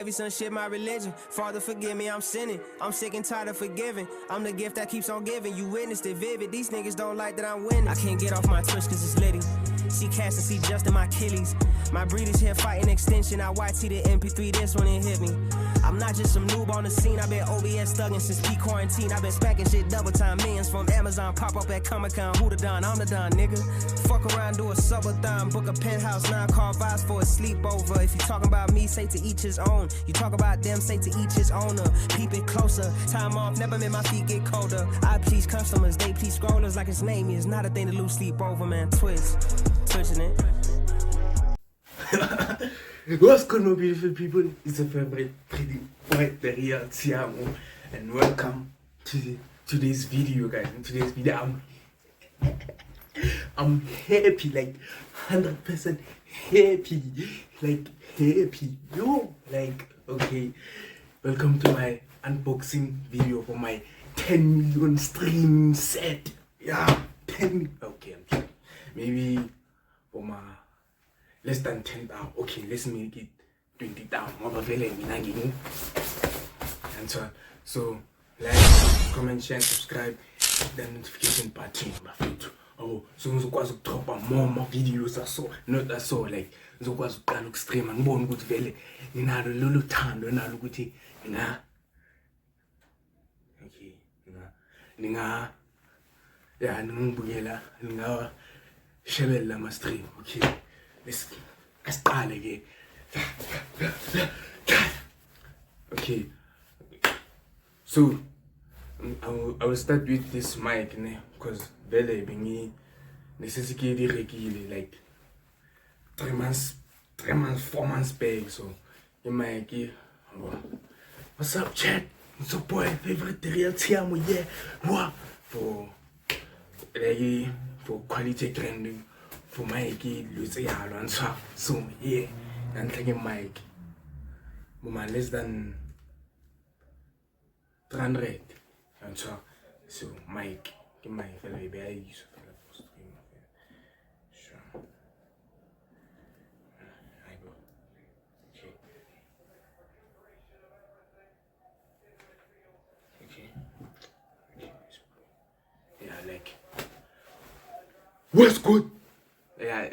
Every son shit my religion. Father, forgive me, I'm sinning. I'm sick and tired of forgiving. I'm the gift that keeps on giving. You witnessed it vivid. These niggas don't like that I'm winning. I can't get off my Twitch cause it's litty. See cast and see just in my Achilles. My breed is here fighting extension. I YT the MP3, this one it hit me. I'm not just some noob on the scene. I've been OBS thugging since peak quarantine. I've been smacking shit double time. Millions from Amazon pop up at Comic-Con. Who the Don? I'm the Don, nigga. Fuck around, do a subathon. Book a penthouse, 9-car vibes for a sleepover. If you talking about me, say to each his own. You talk about them, say to each his owner. Peep it closer. Time off, never made my feet get colder. I please customers, they please scrollers like his name is. Not a thing to lose sleep over, man. Twitching it. What's going on, beautiful people? It's a favorite pretty white Daria Tiamo, and welcome to today's video, guys. In today's video, I'm happy, like 100% happy, like happy. Yo, like okay. Welcome to my unboxing video for my 10 million stream set. Yeah, 10. Okay, I'm kidding. Maybe for my less than 10,000. Okay, let's make it 20,000. And so like, comment, share, subscribe, hit the notification button. Oh, so ngizokwazi ukudropa more videos aso, not aso, like ngizokwazi ukuqala ukustreama ngibone ukuthi vele ninalo lolu thando nalo ukuthi ningibukela shebella ama stream. Okay, let's start again. Okay, so I will start with this mic because vele bengi necessity regularly like 3 months, 4 months back. So the mic, what's up, chat? It's your boy, favorite Daria Tiamo, yeah. What for quality trending for mic, so yeah, and taking mic less than 300 and so mic fellow baby use fellow for stream. Sure, I go. Okay, yeah, like what's good. Yeah,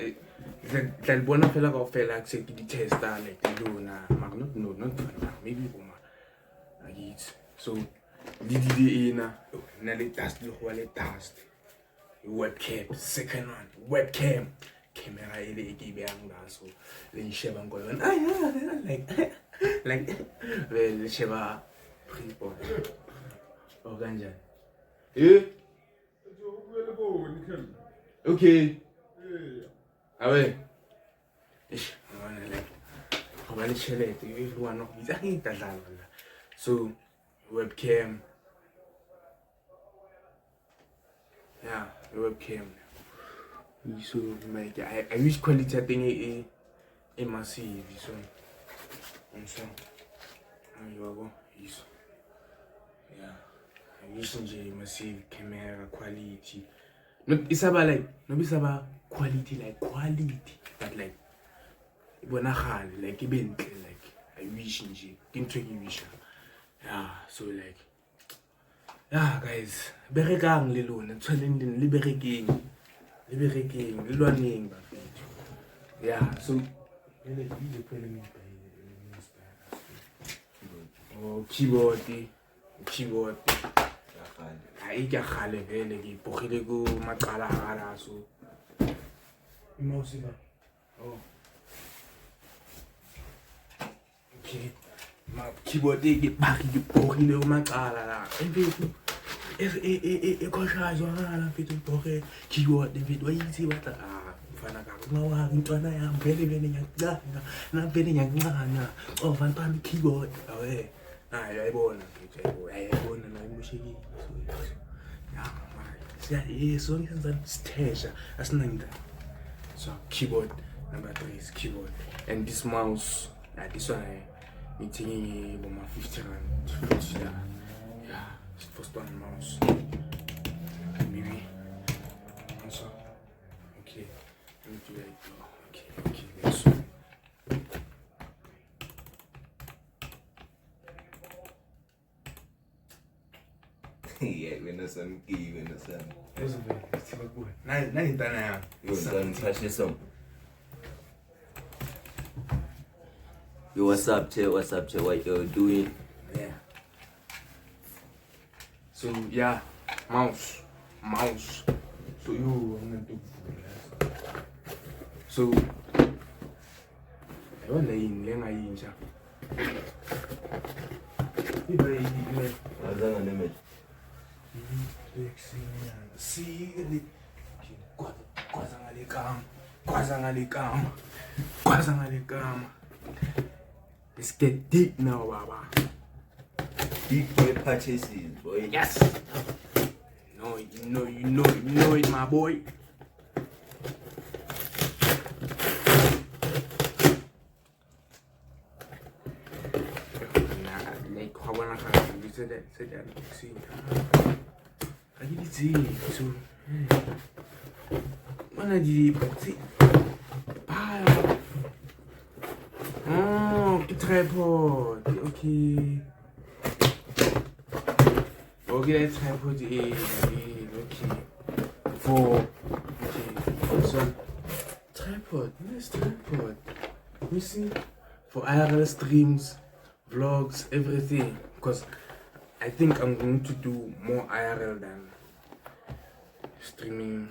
then bona fela go fela ke di testa like lona magno not maybe boma agit so di ina na le test le go le test webcam, second one webcam camera ile ke beang la so le sheba ngo yona like le sheba prepon o ganja okay. Awe, everyone of these so webcam, yeah, webcam. So like I wish quality thing a massive so and so you go is yeah I wish massive camera quality. Not it's about like no it's about quality like quality but like bonagale like ibentle like I wish nje into wish. Yeah, so like yeah guys berekang le lona tshwaneng le berekeng le lwaneng ba fethu. Yeah, so keyboard I ke gale vele ke bogile go maqala gara so mouse ba oh okay ma keyboard ke bagi ke bogile go maqala la emfethu e khoshazo ngala mfethu boge keyboard mfethu wayisi batla mfana ka ngawa intwana yami vele ngiyancana na vele ngiyancana oh mfana keyboard awe ayayibona mfethu ayayibona la imushekile yeah, so stage so keyboard number 3 is keyboard and this mouse this one I'm taking about 50 rand. Yeah, first one mouse maybe also okay let me do it. Okay, let's Yeah, when the sun gave, when the sun. Nayintana You done touch this song. Yo, what's up, Che? What's up, Che? What you doing? Yeah. So yeah, mouse. So you I'm gonna do so I want to let's get deep now, Baba. Deep boy purchases, boy. Yes. You know it, my boy. Say that. See, I get it. So, when I did it, oh, the tripod. Okay, that tripod is okay. So tripod. Nice tripod. You see, for IRL streams, vlogs, everything. Because I think I'm going to do more IRL than streaming.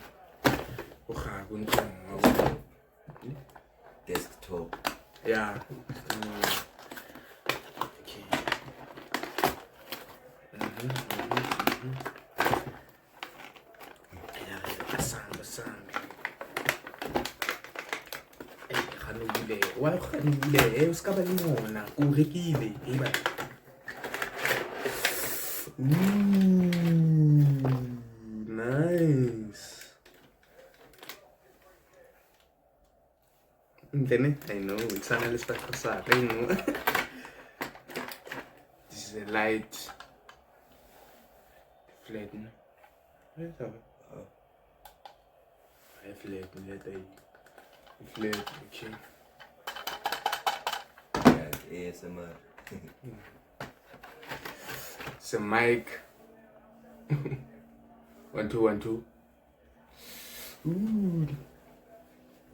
Desktop. Yeah. Okay. Why nice. I know, it's an element facade. I know. This is a light. Flatten. I flatten, flatten, okay. Yeah, ASMR. It's a mic. 1 2 1 2. Ooh.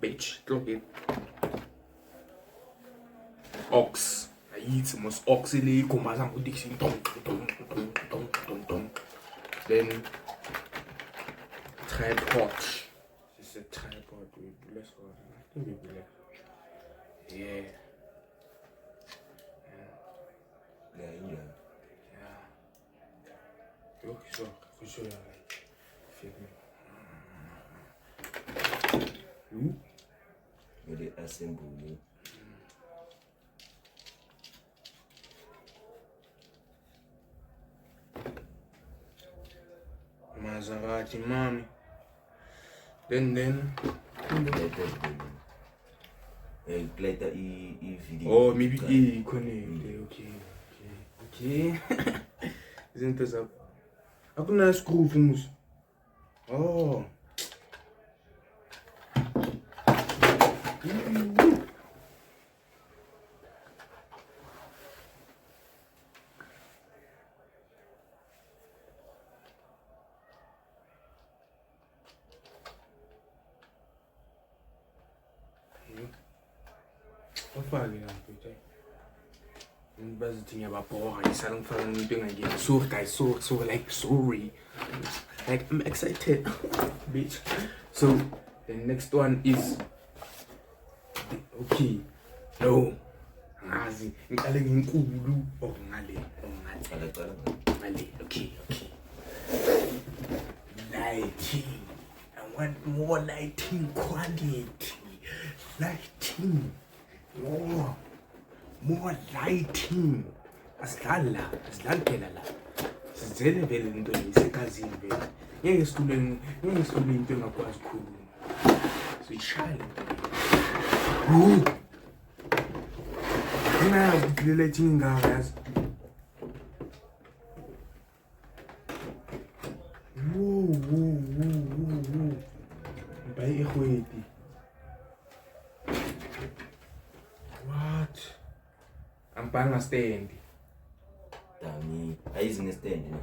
Bitch, look it. Ox. I eat some ox. Then tripod. This is a tripod. Let's go. I think we will. Yeah. Look, so for sure, like, feel me. Very assemble. Maserati, mommy. Then. Later, video. Oh, maybe connect. Okay. Isn't this up? How can I screw things? Oh. What far again? Best thing about boy, I don't find anything again. So guys, so like sorry. Like I'm excited. Bitch. So the next one is okay. No. Ngazi, ngale nginkulu or ngale. Okay. Lighting. I want more lighting quality. Lighting. More lighting. Asidlali phela la. Sizele vele into leyisekazini vele. Ngeke sithule into engakwazi ukukhuluma. Siyishaya into leyo. Ngiyazi ukuthi le lighting ingaka yazi. Mbaye ehweti. What? I'm buying a stand. Damn, I using a stand now.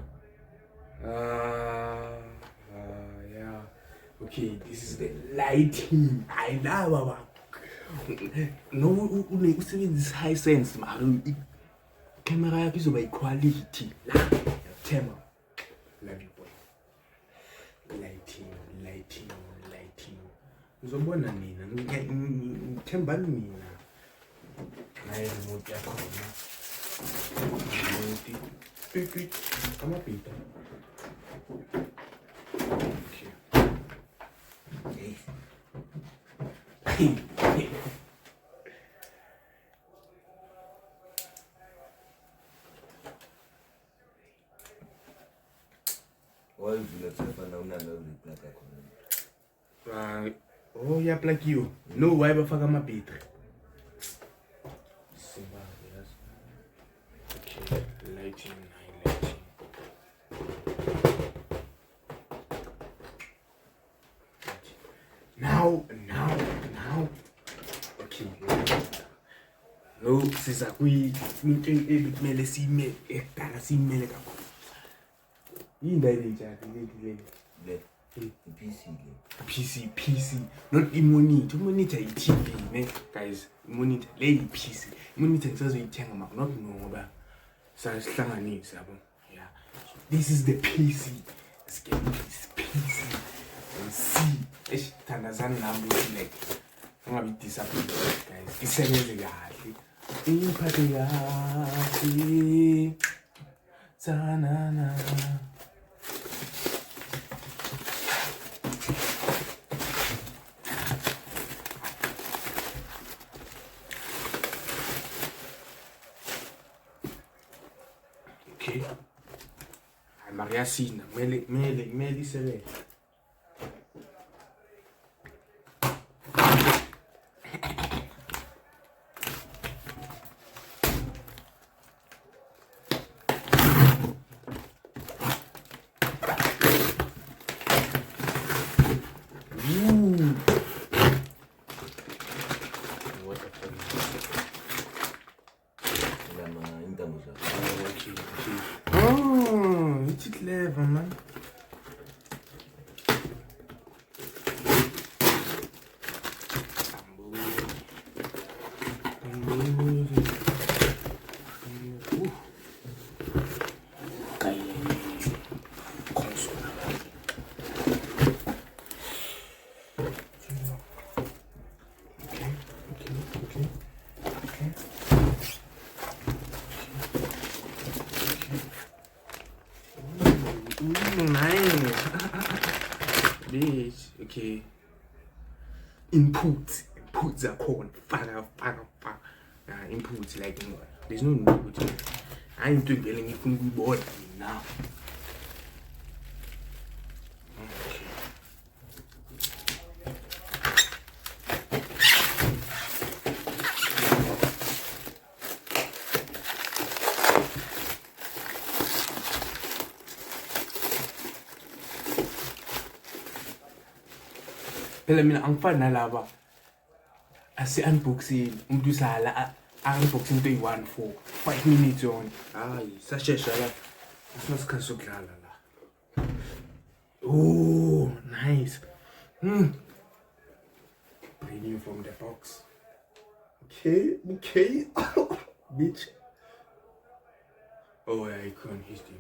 Yeah. Okay, this is the lighting. I love Baba. No, usebenzisa high sense mara camera yakho izoba quality. Tema. Love you boy. Lighting. Uzobona nina ngithemba mina. Naye remote yakho na. Remote. Come up here. Okay. Why you feel like I now plug Oh, yeah, plug you. No, why bafaka amabhetri? Simba, yes. Okay, lighting. Now. Okay. No, siza into ebikumele sime edala simele kakhulu. Yini le? PC. Not monitor. Monitor is TV, ne? Guys, monitor. Lady PC. Monitor is also ithenga not ngoba sasihlanganisa yabo. Yeah. This is the PC. Let's get this PC. And see. Thandazana nami like. Angabi disappointed, guys. Isebenze kahle. Imphathe kahle. Tsanana. Okay. Maria Sina, mele isebenze. Oh, it's clever, man. Nice. Bitch. Okay. Inputs are called fire. Inputs like there's no input. I ain't doing getting it from board now. Okay. Phela mina angifani nalaba asi-unboxing umuntu usala unboxing into eyi-1 for 5 minutes on. Hayi sashesha la asinasikhathi sokudlala la. Oh, nice. Brand new from the box. Okay. Bitch. Oh, yeah, I can't hit him.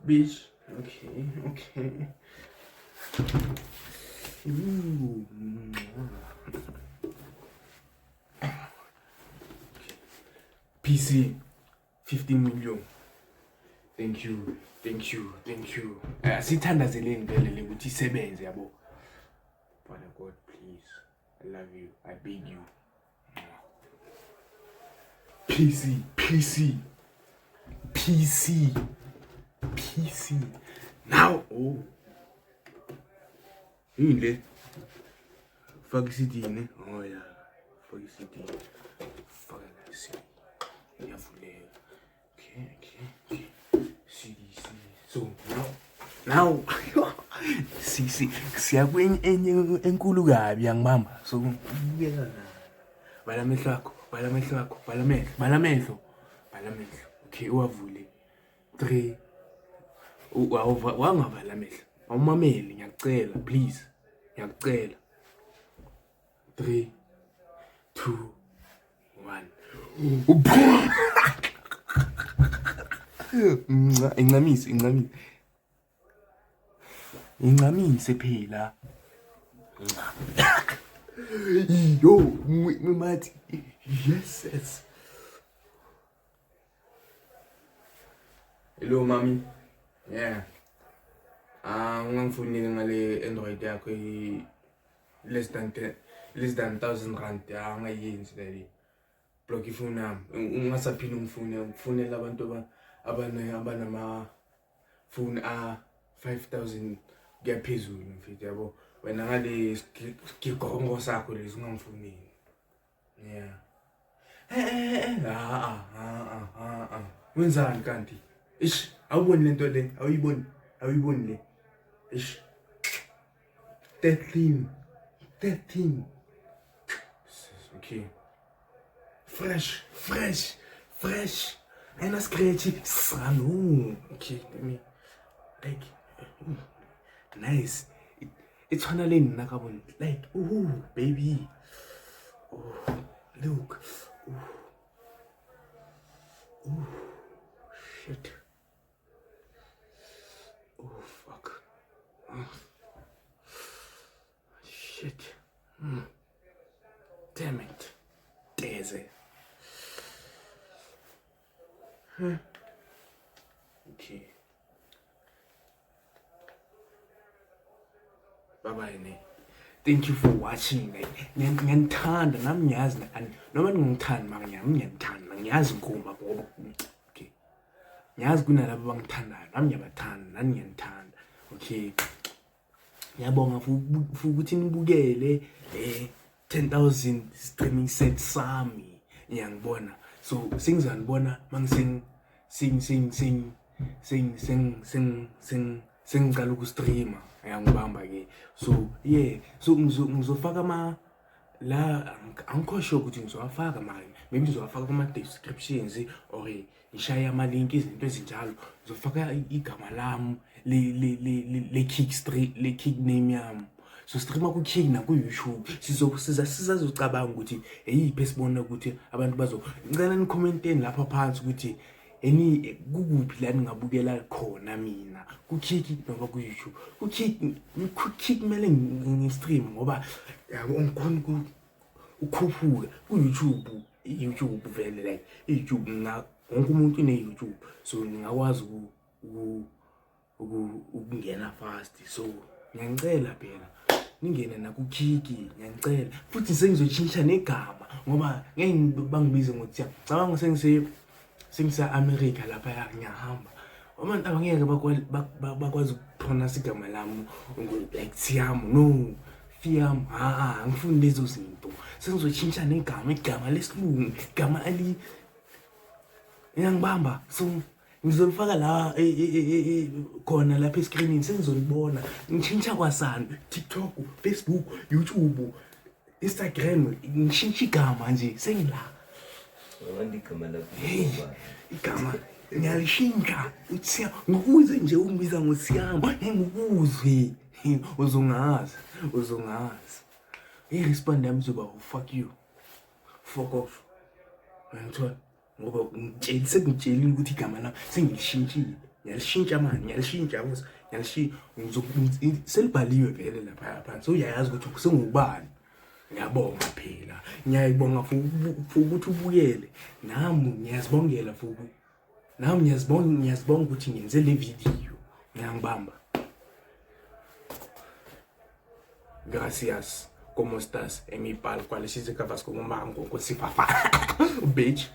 Bitch. Okay. Ooh. PC 15 million. Thank you. Sithandazele ngempela ukuthi isebenze yabo. Father God, please. I love you. I beg you. PC. Now, oh. Yile. Fuck CD, ne? Oh yeah. Fuck CD. Fuck CD. Yavuleka. Okay. CD. So now. Siyakwenye enkulu kabi yangibamba. So ubeka la. Bala amehlo. Okay, uwavule. 3 Wangavala amehlo. Awumameli ngiyakucela please. Ngiyakucela. 3 2 1. Incamise phela. Yo, mathi. Yes. Hello mami. Yeah. Ungangifonile ngale Android yakho less than 1,000 rand. Angayenzi le. Block ifoni yami. Ungasaphila ungifonela abantu abanama phone 5,000 kuyaphezulu mfethu yabo. Wena ngale sigigongo sakho lezi ungangifoneli. Yeah. Wenzani kanti? Ish, awuboni lento le, awuyiboni le. Ish. 13. Okay. Fresh. And a scratchy. Sano. Okay, let me. Like, nice. It's finally nakabon. Like, baby. Oh, look. Shit. Fuck. Shit. Damn it. There's it. Okay. Bye-bye, ne. Thank you for watching. Ngiyantanda nami ngiyazi noma ngingithanda maka ngiyamthanda ngiyazi ngoma ngoba okay. Ngiyazi kunalabo bangithandayo nami ngiyabathanda nani ngiyanthanda. Okay. Ngiyabonga futhi nibukele 10,000 streaming set sami ngiyangibona. So singizanibona mangising sengicala ukustreama ayangibamba ke. So yeah, so ngizofaka la angikho ukuthi ngizowafaka manje. Maybe ngizowafaka kuma descriptions or ngishaya ama link izinto ezinjalo. Ngizofaka igama lami le kick name yami. So streama ku Kick na ku YouTube. Sizocabanga ukuthi eyiphi esibona ukuthi abantu ngicela ni commenteni lapha phansi ukuthi kukuphi la ningabukela khona mina ku Kick noma ku YouTube. Ku Kick kumele ngistream ngoba yabo ngikhona ukhuphuka ku YouTube vele like YouTube wonke umuntu une YouTube. So ngingakwazi ukungena fast. So ngiyangicela phela ningene na ku Kick ngiyangicela futhi sengizotshintsha negama ngoba ngeke bangibize ngokuthi cabanga sengisa America lapha ngiyahamba abantu abangeke bakwazi ukupronounce igama lami like Siam no Fiam ngifuna lezo zinto sengizotshintsha igama lesilungu igama ali ngiyangibamba. So ngizolifaka la khona lapha escreenini sengizolibona ngitshintsha kwasani TikTok, Facebook, YouTube, Instagram ngishintsha igama nje sengila igama lakho igama ngiyalishintsha uthi ngikuze nje umbiza ngosiyama ngikuzwe uzongazi irespond yami zoba fuck you fuck off ngithola ngoba ngitshelile ukuthi igama lami sengilishintshile ngiyalishintsha manje ngiyalishintsha selibhaliwe vele lapha phansi. So uyayazi ukuthi sengubani. Ngiyabonga phela ngiyayibonga futhi ubuyele nami ngiyazibongela futhi nami ngiyazibonga ukuthi ngenze le video ngiyangibamba. Gracias. ¿Cómo estás? En mi pal, ¿cuál es ese cabasco? Bitch.